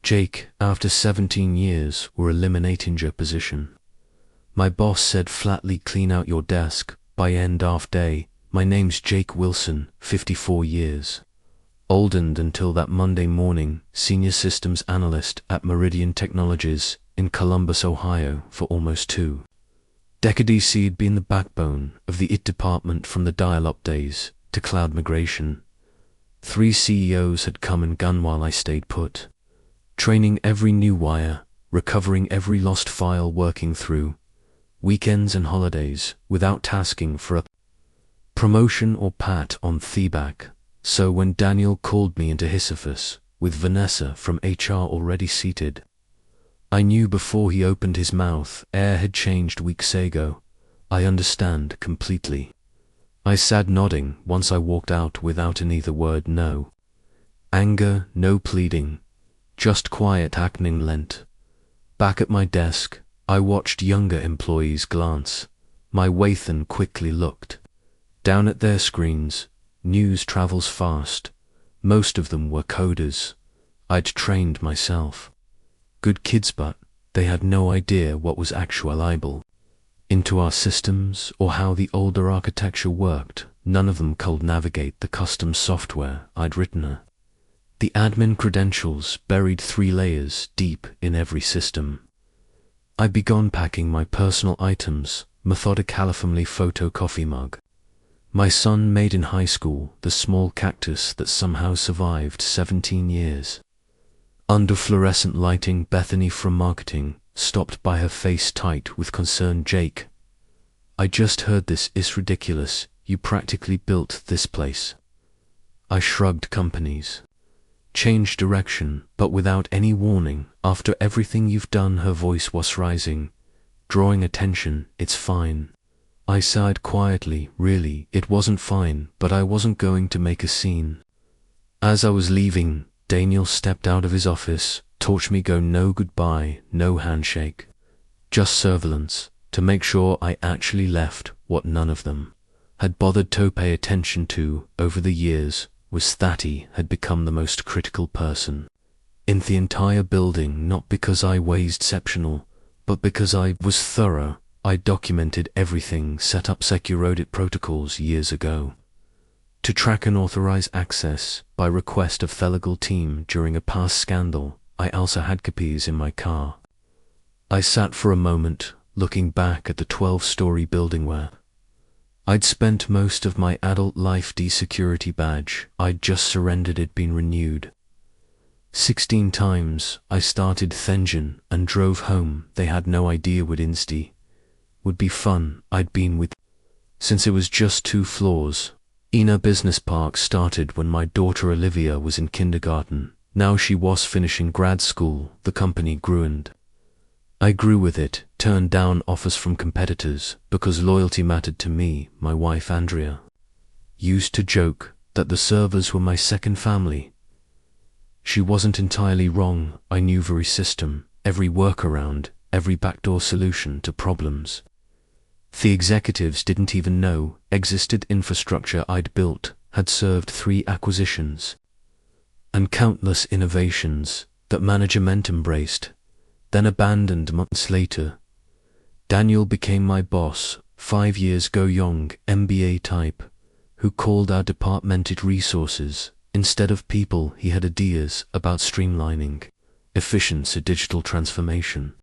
Jake, after 17 years, we're eliminating your position. My boss said flatly, clean out your desk, by end of day. My name's Jake Wilson, 54 years. Old and until that Monday morning, senior systems analyst at Meridian Technologies in Columbus, Ohio for almost 2 decades. He'd been the backbone of the IT department from the dial-up days to cloud migration. 3 CEOs had come and gone while I stayed put. Training every new wire, recovering every lost file, working through weekends and holidays without tasking for a promotion or pat on the back. So when Daniel called me into his office, with Vanessa from HR already seated, I knew before he opened his mouth, air had changed weeks ago. I understand completely. I sat nodding once I walked out without another word. No anger, no pleading, just quiet acting lent. Back at my desk, I watched younger employees glance my way and quickly looked down at their screens. News travels fast. Most of them were coders. I'd trained myself. Good kids, but they had no idea what was actualizable into our systems or how the older architecture worked. None of them could navigate the custom software I'd written. The admin credentials buried 3 layers deep in every system. I began packing my personal items, methodic family photo coffee mug, my son made in high school, the small cactus that somehow survived 17 years. Under fluorescent lighting, Bethany from marketing stopped by, her face tight with concern. Jake, I just heard this is ridiculous. You practically built this place. I shrugged. Companies change direction, but without any warning. After everything you've done, her voice was rising, drawing attention. It's fine. I sighed quietly. Really, it wasn't fine, but I wasn't going to make a scene. As I was leaving, Daniel stepped out of his office, taught me go, no goodbye, no handshake, just surveillance, to make sure I actually left. What none of them had bothered to pay attention to over the years was that he had become the most critical person in the entire building, not because I was exceptional, but because I was thorough. I documented everything, set up secure audit protocols years ago to track and authorize access by request of the legal team during a past scandal. I also had copies in my car. I sat for a moment, looking back at the 12-story building where I'd spent most of my adult life. The security badge I'd just surrendered had been renewed 16 times. I started the engine and drove home. They had no idea what Insta would be fun. I'd been with since it was just 2 floors. Ina Business Park started when my daughter Olivia was in kindergarten. Now she was finishing grad school. The company grew and I grew with it, turned down offers from competitors because loyalty mattered to me. My wife Andrea used to joke that the servers were my second family. She wasn't entirely wrong. I knew every system, every workaround, every backdoor solution to problems the executives didn't even know existed. Infrastructure I'd built had served 3 acquisitions and countless innovations that management embraced, then abandoned months later. Daniel became my boss 5 years ago, young MBA type who called our departmented resources instead of people. He had ideas about streamlining, efficiency, digital transformation.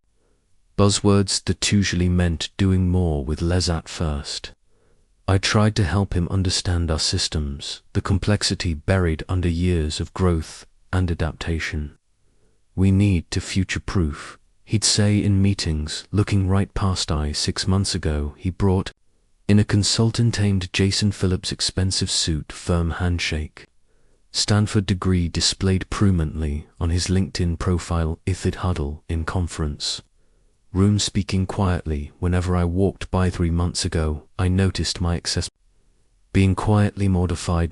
Buzzwords that usually meant doing more with less at first. I tried to help him understand our systems, the complexity buried under years of growth and adaptation. We need to future-proof, he'd say in meetings. Looking right past I. 6 months ago, he brought in a consultant named Jason Phillips. Expensive suit, firm handshake, Stanford degree displayed prominently on his LinkedIn profile. Ithid huddle in conference room, speaking quietly. Whenever I walked by 3 months ago, I noticed my excess being quietly modified.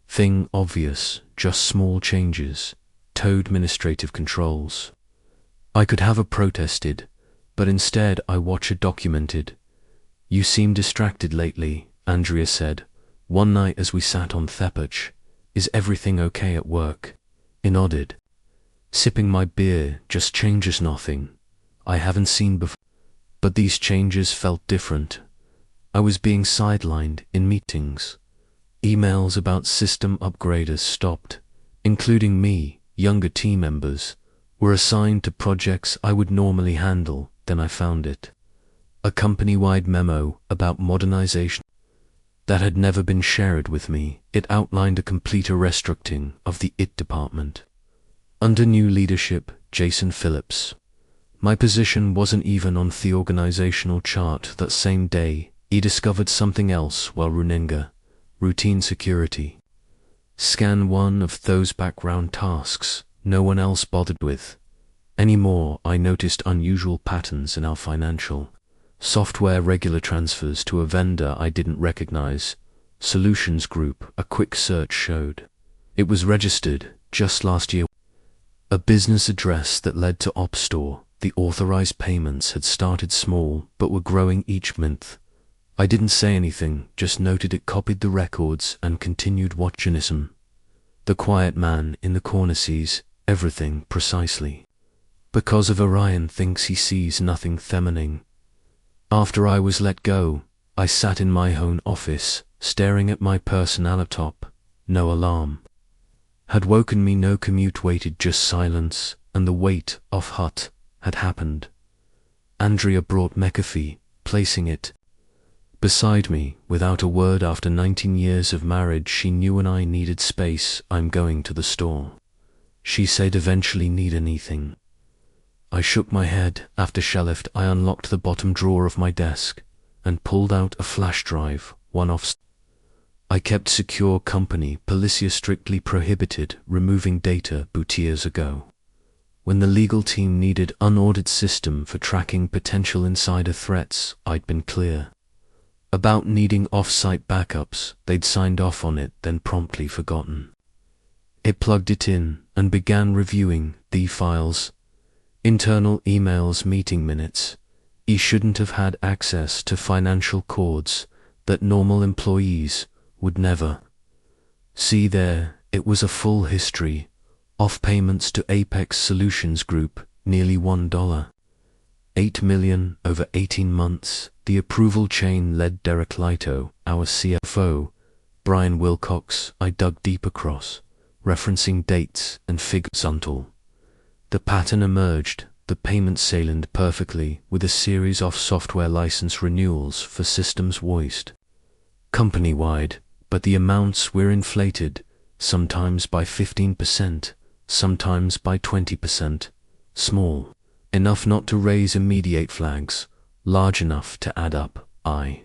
Thing obvious, just small changes, to administrative controls. I could have protested, but instead I watched documented. You seem distracted lately, Andrea said one night as we sat on the porch. Is everything okay at work? I nodded. Sipping my beer just changes nothing I haven't seen before. But these changes felt different. I was being sidelined in meetings. Emails about system upgraders stopped, including me. Younger team members were assigned to projects I would normally handle. Then I found it. A company-wide memo about modernization that had never been shared with me. It outlined a complete restructuring of the IT department. Under new leadership, Jason Phillips. My position wasn't even on the organizational chart. That same day, he discovered something else while running routine security. Scan one of those background tasks no one else bothered with anymore. I noticed unusual patterns in our financial software, regular transfers to a vendor I didn't recognize. Solutions Group. A quick search showed it was registered just last year. A business address that led to Op Store. The authorized payments had started small but were growing each month. I didn't say anything, just noted it, copied the records, and continued watching. The quiet man in the corner sees everything precisely. Because of Orion thinks he sees nothing. Theming. After I was let go, I sat in my own office, staring at my personal laptop. No alarm had woken me, no commute waited, just silence, and the weight of hut had happened. Andrea brought McAfee, placing it beside me without a word. After 19 years of marriage, she knew when I needed space. I'm going to the store, she said. Eventually need anything? I shook my head. After she left, I unlocked the bottom drawer of my desk and pulled out a flash drive, one off. I kept secure company. Policia strictly prohibited removing data. But years ago, when the legal team needed unordered system for tracking potential insider threats, I'd been clear about needing off-site backups. They'd signed off on it, then promptly forgotten. It plugged it in and began reviewing the files, internal emails, meeting minutes. He shouldn't have had access to financial cords that normal employees would never see. There, it was a full history of payments to Apex Solutions Group, nearly $1.8 million over 18 months. The approval chain led Derek Lito, our CFO, Brian Wilcox. I dug deep across, referencing dates and figures until the pattern emerged. The payment aligned perfectly with a series of software license renewals for systems voiced company-wide, but the amounts were inflated, sometimes by 15%, sometimes by 20%, small enough not to raise immediate flags, large enough to add up. I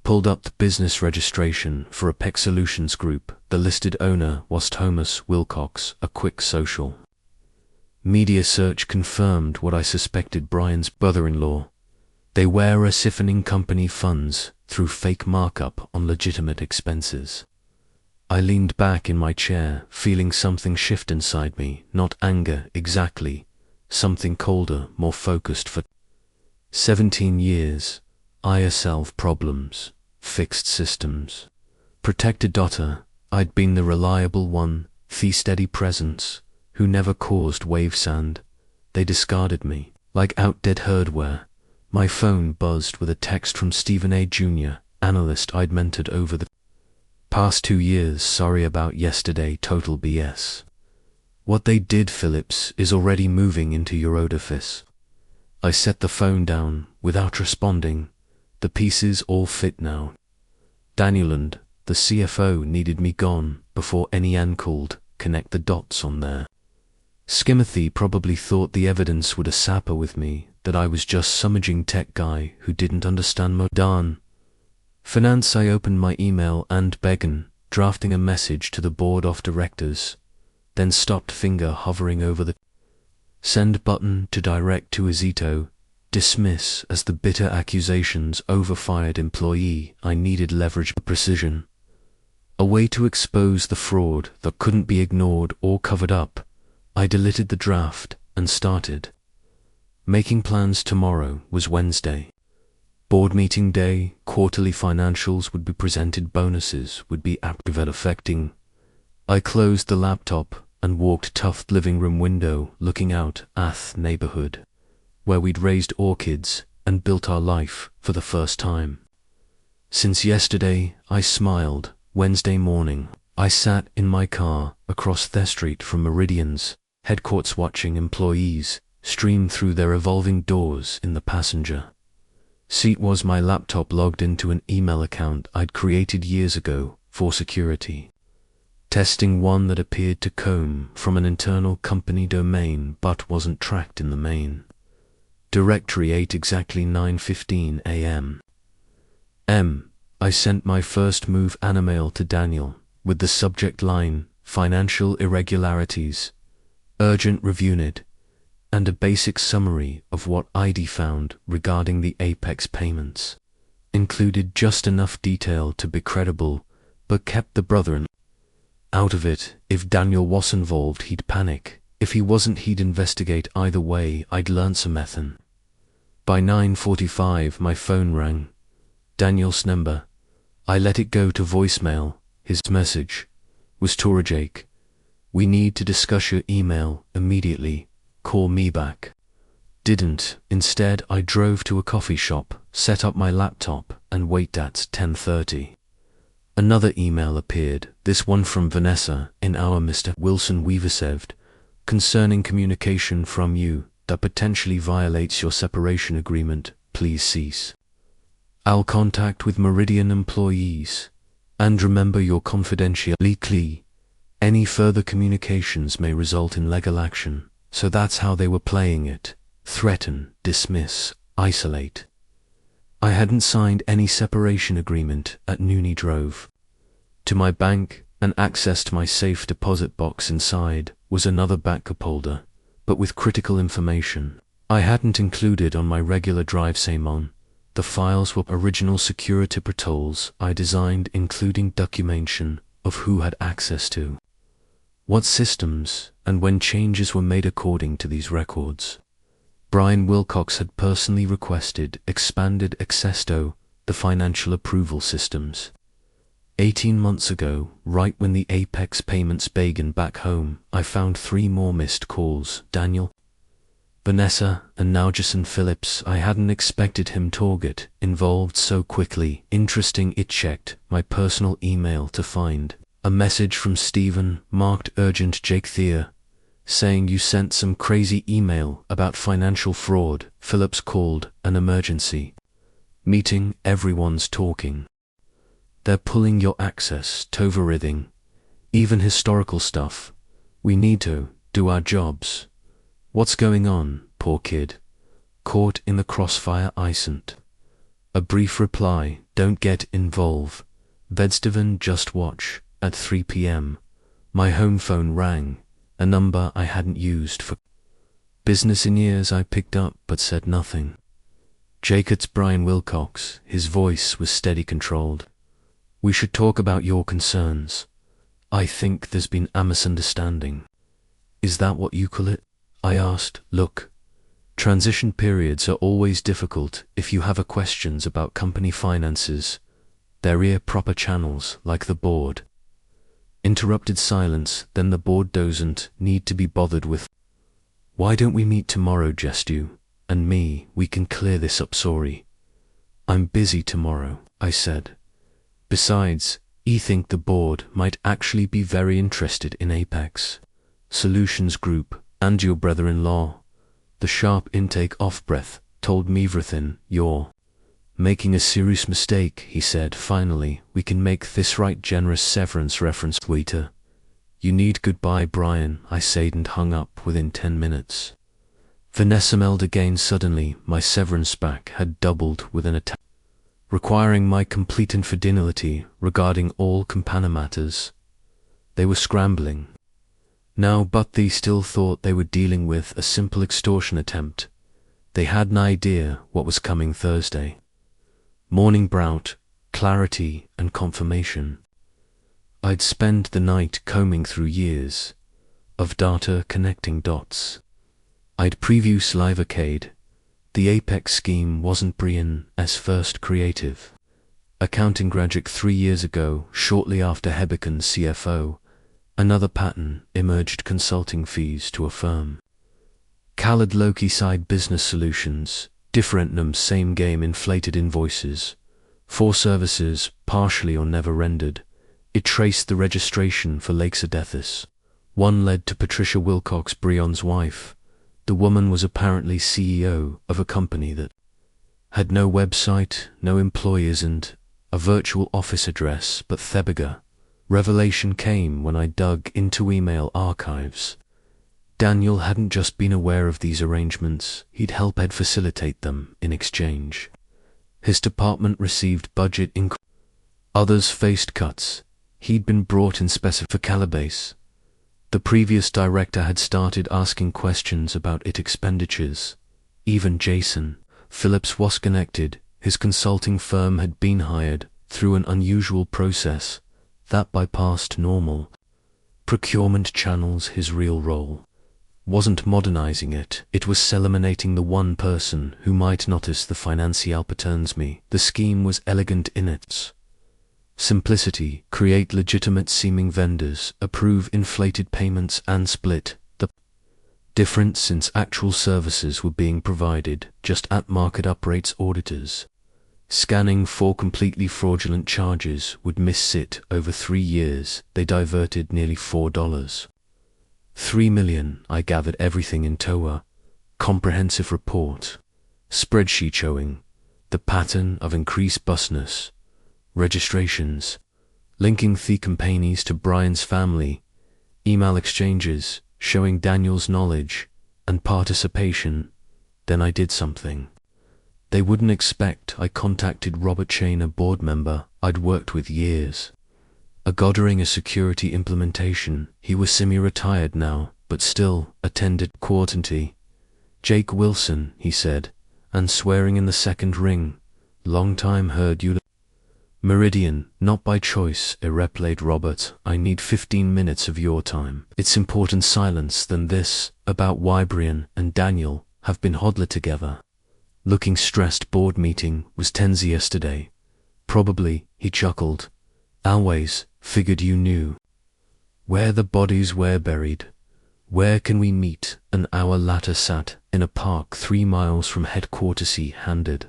pulled up the business registration for Apex Solutions Group. The listed owner was Thomas Wilcox. A quick social media search confirmed what I suspected. Brian's brother-in-law. They were siphoning company funds through fake markup on legitimate expenses. I leaned back in my chair, feeling something shift inside me. Not anger exactly, something colder, more focused. For 17 years, I solved problems, fixed systems, protected data. I'd been the reliable one, the steady presence, who never caused wave sand. They discarded me like outdated hardware. My phone buzzed with a text from Stephen A. Jr., analyst I'd mentored over the past 2 years. Sorry about yesterday, total BS. What they did, Phillips, is already moving into your edifice. I set the phone down without responding. The pieces all fit now. Danieland, the CFO, needed me gone before any Ann called. Connect the dots on there. Skimothy probably thought the evidence would sapper with me, that I was just some aging tech guy who didn't understand modern finance. I opened my email and began drafting a message to the board of directors, then stopped, finger hovering over the send button to direct to Izito, dismiss as the bitter accusations over fired employee. I needed leverage, precision, a way to expose the fraud that couldn't be ignored or covered up. I deleted the draft and started making plans. Tomorrow was Wednesday. Board meeting day. Quarterly financials would be presented, bonuses would be active at affecting. I closed the laptop and walked tough living room window looking out Ath neighborhood, where we'd raised orchids and built our life for the first time. Since yesterday, I smiled. Wednesday morning, I sat in my car across the street from Meridian's headquarters watching employees stream through their evolving doors in the passenger seat was my laptop logged into an email account I'd created years ago for security, testing one that appeared to come from an internal company domain but wasn't tracked in the main directory. 8 exactly 9:15 a.m. I sent my first move animail to Daniel with the subject line, financial irregularities, urgent review need, and a basic summary of what I'd found regarding the Apex payments. Included just enough detail to be credible, but kept the brother out of it. If Daniel was involved, he'd panic. If he wasn't, he'd investigate. Either way, I'd learn some method. By 9:45, my phone rang. Daniel's number. I let it go to voicemail. His message was Jake. We need to discuss your email immediately. Call me back. Didn't. Instead, I drove to a coffee shop, set up my laptop, and waited at 10:30. Another email appeared, this one from Vanessa, in our Mr. Wilson Weaver saved, concerning communication from you that potentially violates your separation agreement. Please cease. I'll contact with Meridian employees. And remember your confidentiality. Any further communications may result in legal action. So that's how they were playing it. Threaten, dismiss, isolate. I hadn't signed any separation agreement at noon. He drove to my bank and accessed my safe deposit box. Inside was another backup holder, but with critical information I hadn't included on my regular drive. Simon. The files were original security protocols I designed, including documentation of who had access to what systems, and when changes were made according to these records. Brian Wilcox had personally requested expanded access to the financial approval systems. 18 months ago, right when the Apex payments began back home, I found 3 more missed calls. Daniel, Vanessa, and now Jason Phillips. I hadn't expected him to get involved so quickly. Interesting. It checked my personal email to find a message from Stephen, marked urgent. Jake Thea, saying you sent some crazy email about financial fraud. Phillips called an emergency meeting. Everyone's talking. They're pulling your access to everything, even historical stuff. We need to do our jobs. What's going on, poor kid? Caught in the crossfire. I sent a brief reply, don't get involved. Vedsteven, just watch. At 3 p.m., my home phone rang, a number I hadn't used for business in years. I picked up but said nothing. Jake, it's Brian Wilcox. His voice was steady, controlled. We should talk about your concerns. I think there's been a misunderstanding. Is that what you call it? I asked. Look, transition periods are always difficult. If you have questions about company finances, there are proper channels like the board. Interrupted silence. Then the board doesn't need to be bothered with. Why don't we meet tomorrow, just you and me? We can clear this up. Sorry, I'm busy tomorrow, I said. Besides, I think the board might actually be very interested in Apex Solutions Group and your brother-in-law. The sharp intake off breath told me everything. You're making a serious mistake, he said. Finally, we can make this right. Generous severance reference. Waiter, you need. Goodbye, Brian, I said and hung up within 10 minutes. Vanessa mailed again. Suddenly, my severance back had doubled with an attack, requiring my complete infidelity regarding all company matters. They were scrambling now, but they still thought they were dealing with a simple extortion attempt. They had an idea what was coming Thursday morning brought clarity and confirmation. I'd spent the night combing through years of data, connecting dots. I'd previous live arcade. The Apex scheme wasn't Brian's first creative accounting graduate 3 years ago, shortly after he became CFO. Another pattern emerged: consulting fees to a firm. Khaled Loki side business solutions, different same game, inflated invoices. For services partially or never rendered. It traced the registration for Lakes-Adethis. One led to Patricia Wilcox Breon's wife. The woman was apparently CEO of a company that had no website, no employees, and a virtual office address, but Thebiga. Revelation came when I dug into email archives. Daniel hadn't just been aware of these arrangements, he'd helped Ed facilitate them in exchange. His department received budget increases. Others faced cuts. He'd been brought in specific for Calabase. The previous director had started asking questions about its expenditures. Even Jason Phillips was connected. His consulting firm had been hired through an unusual process that bypassed normal procurement channels. His real role wasn't modernizing it, it was eliminating the one person who might notice the financial patterns. The scheme was elegant in its simplicity: create legitimate seeming vendors, approve inflated payments, and split the difference since actual services were being provided just at market up rates. Auditors scanning for completely fraudulent charges would miss it. Over 3 years, they diverted nearly $3 million. I gathered everything in TOA. Comprehensive report. Spreadsheet showing the pattern of increased busness. Registrations. Linking the companies to Brian's family. Email exchanges showing Daniel's knowledge and participation. Then I did something they wouldn't expect. I contacted Robert Chain, a board member I'd worked with years ago during a security implementation. He was semi-retired now, but still attended quarterly. Jake Wilson, he said, and swearing in the second ring. Long time heard you. Meridian, not by choice, replied Robert. I need 15 minutes of your time. It's important silence than this about why Brian and Daniel have been hodler together. Looking stressed. Board meeting was tense yesterday. Probably, he chuckled. Always figured you knew where the bodies were buried. Where can we meet? An hour later, sat in a park 3 miles from headquarters. He handed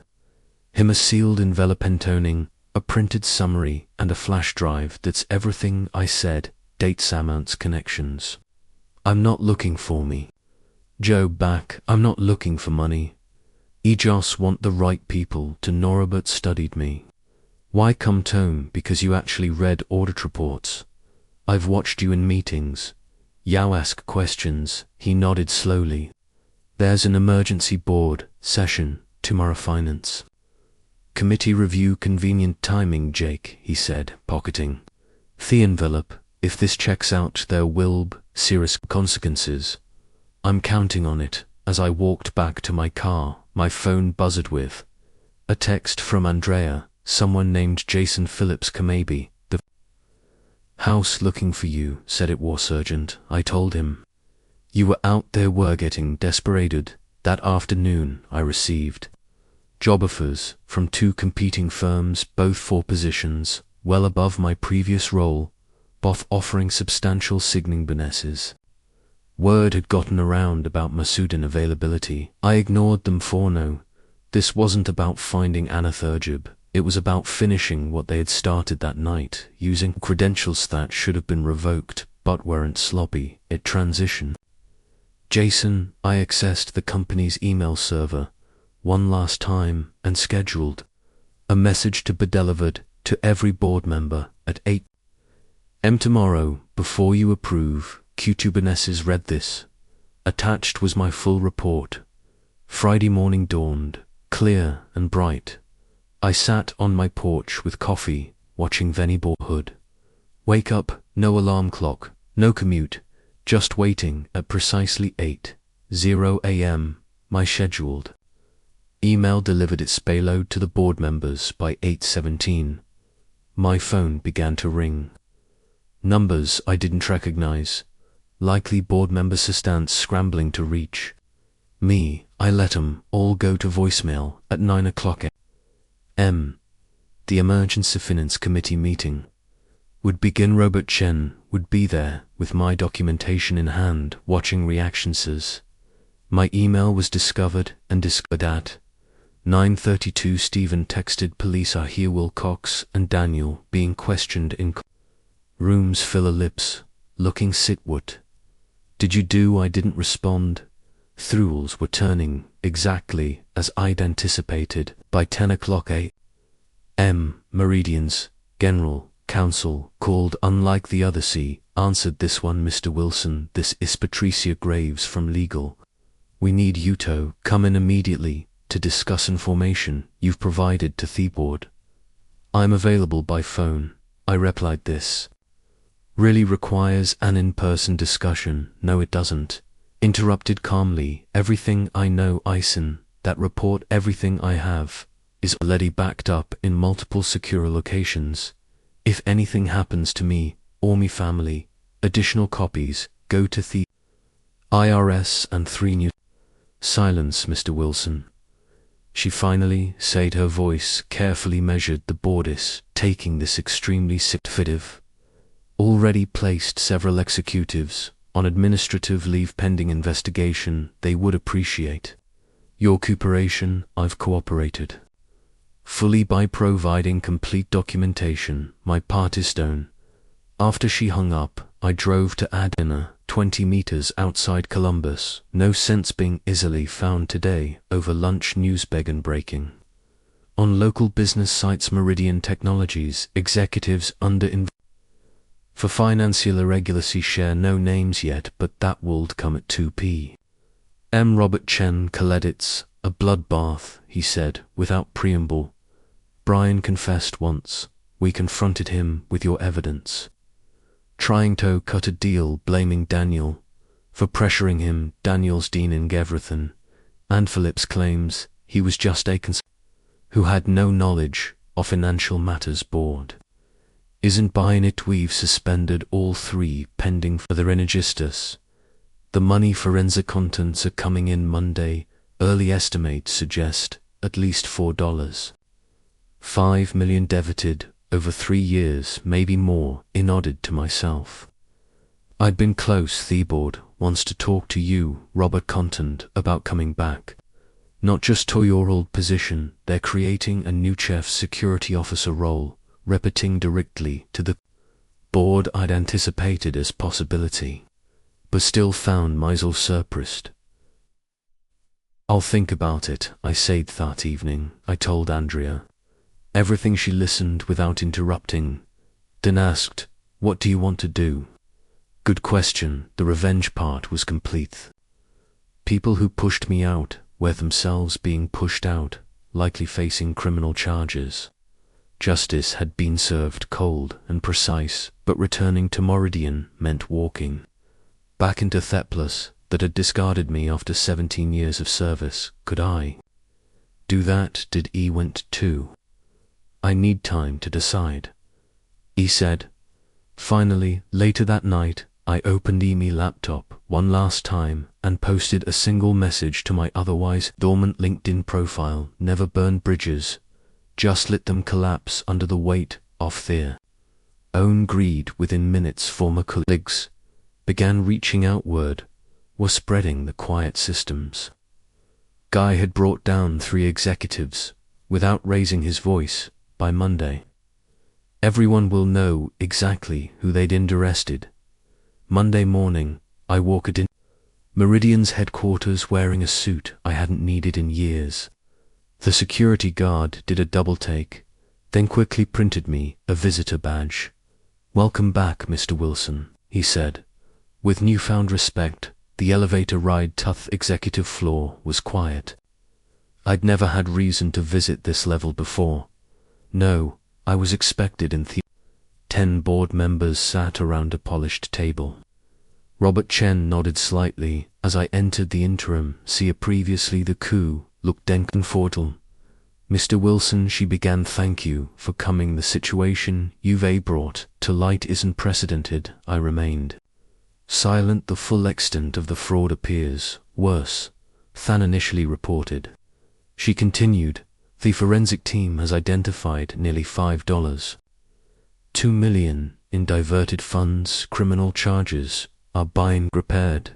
him a sealed envelope containing a printed summary and a flash drive. That's everything I said. Dates, amounts, connections. I'm not looking for me. Joe back. I'm not looking for money. I just want the right people to know. Robert studied me. Why come tone? Because you actually read audit reports. I've watched you in meetings. You ask questions. He nodded slowly. There's an emergency board session tomorrow. Finance committee review. Convenient timing, Jake, he said, pocketing the envelope. If this checks out, there will be serious consequences. I'm counting on it. As I walked back to my car, my phone buzzed with a text from Andrea. Someone named Jason Phillips Kamabi. The house looking for you, said it was urgent. I told him you were out there. Were getting desperated. That afternoon, I received job offers from 2 competing firms, both for positions well above my previous role, both offering substantial signing bonuses. Word had gotten around about Masudin availability. I ignored them for no. This wasn't about finding Anna Thurjib. It was about finishing what they had started that night, using credentials that should have been revoked but weren't sloppy. It transitioned. Jason, I accessed the company's email server one last time and scheduled a message to be delivered to every board member at 8 a.m. tomorrow. Before you approve, Q2 bonuses. Read this. Attached was my full report. Friday morning dawned, clear and bright. I sat on my porch with coffee, watching Venny Boyhood. Wake up, no alarm clock, no commute, just waiting at precisely 8:00 a.m. My scheduled email delivered its payload to the board members by 8:17. My phone began to ring. Numbers I didn't recognize, likely board member assistants scrambling to reach me. I let them all go to voicemail at 9:00 a.m. The Emergency Finance Committee meeting would begin. Robert Chen would be there with my documentation in hand, watching reactions. My email was discovered and discovered at 9:32. Stephen texted, "Police are here. Wilcox and Daniel being questioned in rooms." Filler lips, looking Sitwood. "Did you do?" I didn't respond. Thrules were turning, exactly as I'd anticipated. By 10 o'clock a.m., Meridian's General Counsel called. "Unlike the other answered this one, Mr. Wilson. This is Patricia Graves from legal. We need you to come in immediately to discuss information you've provided to the board." "I'm available by phone," I replied. "This really requires an in-person discussion." "No, it doesn't," interrupted calmly. "Everything I know, Ison, that report, everything I have, is already backed up in multiple secure locations. If anything happens to me or me family, additional copies go to the IRS and 3 News." "Silence, Mr. Wilson," she finally said. Her voice carefully measured. "The board is taking this extremely sensitive. Already placed several executives on administrative leave pending investigation. They would appreciate your cooperation." "I've cooperated fully by providing complete documentation." My part is done. After she hung up, I drove to Adina, 20 meters outside Columbus. No sense being easily found today. Over lunch, news began breaking on local business sites. Meridian Technologies executives under for financial irregularity. Share no names yet, but that would come at 2 p.m. Robert Chen Kaledits, a bloodbath, he said without preamble. "Brian confessed once. We confronted him with your evidence, trying to cut a deal, blaming Daniel for pressuring him. Daniel's dean in everything, and Phillips claims he was just a who had no knowledge of financial matters. Board isn't buying it. We've suspended all 3 pending for the registus. The money forensic contents are coming in Monday. Early estimates suggest at least $4.5 million debited over 3 years, maybe more." I nodded to myself. "I'd been close. The board wants to talk to you, Robert Contant, about coming back. Not just to your old position. They're creating a new chief security officer role, reporting directly to the board. I'd anticipated as possibility, but still found myself surprised. "I'll think about it," I said that evening. I told Andrea everything. She listened without interrupting, then asked, "What do you want to do?" "Good question." The revenge part was complete. People who pushed me out were themselves being pushed out, likely facing criminal charges. Justice had been served cold and precise, but returning to Meridian meant walking back into Theplos that had discarded me after 17 years of service. Could I do that? Did E want to? "I need time to decide," he said. Finally, later that night, I opened my laptop one last time and posted a single message to my otherwise dormant LinkedIn profile. Never burned bridges, just let them collapse under the weight of their own greed. Within minutes, former colleagues began reaching outward, were spreading the quiet systems. Guy had brought down 3 executives without raising his voice. By Monday, everyone will know exactly who they'd interested. Monday morning, I walked in Meridian's headquarters wearing a suit I hadn't needed in years. The security guard did a double take, then quickly printed me a visitor badge. "Welcome back, Mr. Wilson," he said. With newfound respect, the elevator ride to the executive floor was quiet. I'd never had reason to visit this level before. No, I was expected in the 10 board members sat around a polished table. Robert Chen nodded slightly as I entered. The interim seer previously the coup looked comfortable. "Mr. Wilson," she began, "thank you for coming. The situation you've brought to light isn't precedented." I remained silent. "The full extent of the fraud appears worse than initially reported," she continued. "The forensic team has identified nearly $5.2 million in diverted funds, criminal charges are being repaired.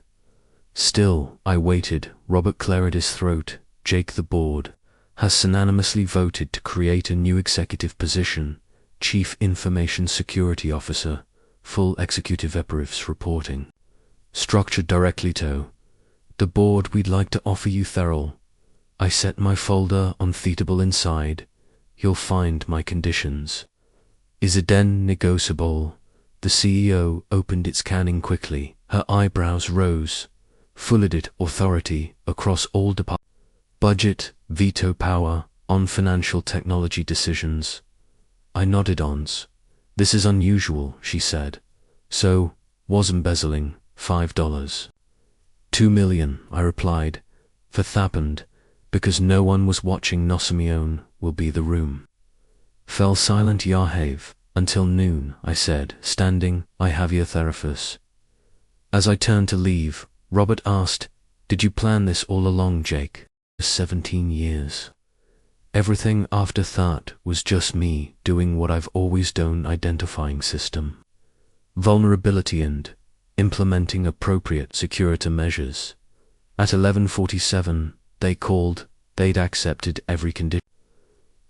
Still, I waited. Robert cleared his throat. Jake, the board has unanimously voted to create a new executive position, Chief Information Security Officer, full executive operatives reporting. Structured directly to the board. We'd like to offer you Therrell. I set my folder on Theatable inside. You'll find my conditions. Is it then negotiable? The CEO opened its canning quickly. Her eyebrows rose. Full-edit authority across all departments. Budget, veto power on financial technology decisions. I nodded ons. This is unusual, she said. So, was embezzling $5. $2 million, I replied. For Thapand, because no one was watching. Nosimione will be the room. Fell silent. Yahave, until noon, I said, standing. I have your therapist. As I turned to leave, Robert asked, did you plan this all along, Jake? 17 years. Everything after that was just me doing what I've always done. Identifying system vulnerability and implementing appropriate security measures. At 11:47, they called. They'd accepted every condition.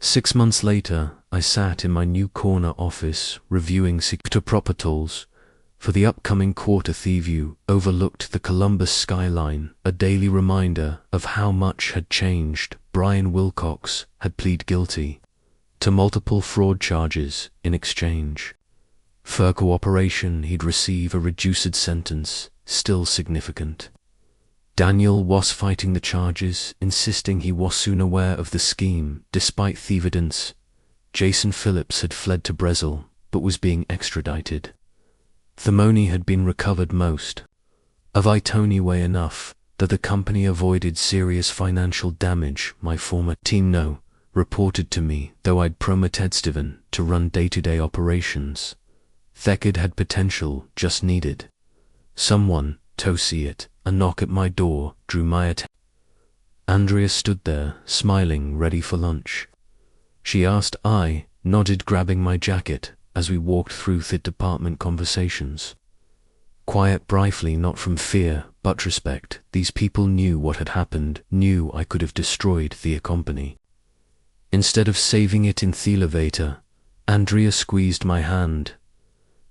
6 months later, I sat in my new corner office reviewing security protocols for the upcoming quarter. The view overlooked the Columbus skyline, a daily reminder of how much had changed. Brian Wilcox had pleaded guilty to multiple fraud charges. In exchange for cooperation, he'd receive a reduced sentence, still significant. Daniel was fighting the charges, insisting he was soon aware of the scheme. Despite the evidence, Jason Phillips had fled to Brazil, but was being extradited. The money had been recovered, most of it anyway, enough that the company avoided serious financial damage. My former team reported to me, though I'd promoted Steven to run day-to-day operations. Thekid had potential, just needed someone to see it. A knock at my door drew my attention. Andrea stood there, smiling, ready for lunch. She asked. I nodded, grabbing my jacket as we walked through the department conversations. Quiet, briefly, not from fear, but respect. These people knew what had happened, knew I could have destroyed the company. Instead of saving it in the elevator, Andrea squeezed my hand.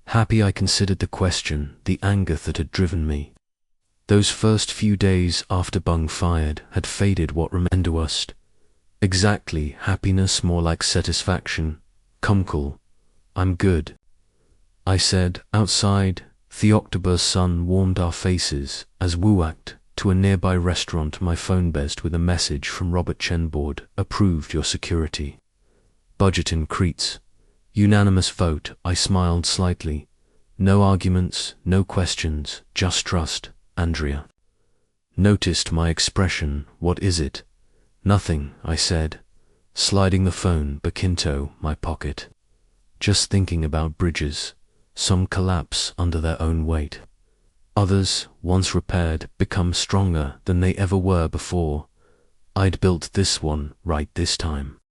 Happy, I considered the question, the anger that had driven me. Those first few days after Bung fired had faded. What remained to us? Exactly, happiness, more like satisfaction. Come, cool. I'm good, I said. Outside, the October sun warmed our faces as we walked to a nearby restaurant. My phone buzzed with a message from Robert Chenboard. Approved your security budget increase. Unanimous vote. I smiled slightly. No arguments, no questions, just trust. Andrea noticed my expression. What is it? Nothing, I said, sliding the phone back into my pocket. Just thinking about bridges. Some collapse under their own weight. Others, once repaired, become stronger than they ever were before. I'd built this one right this time.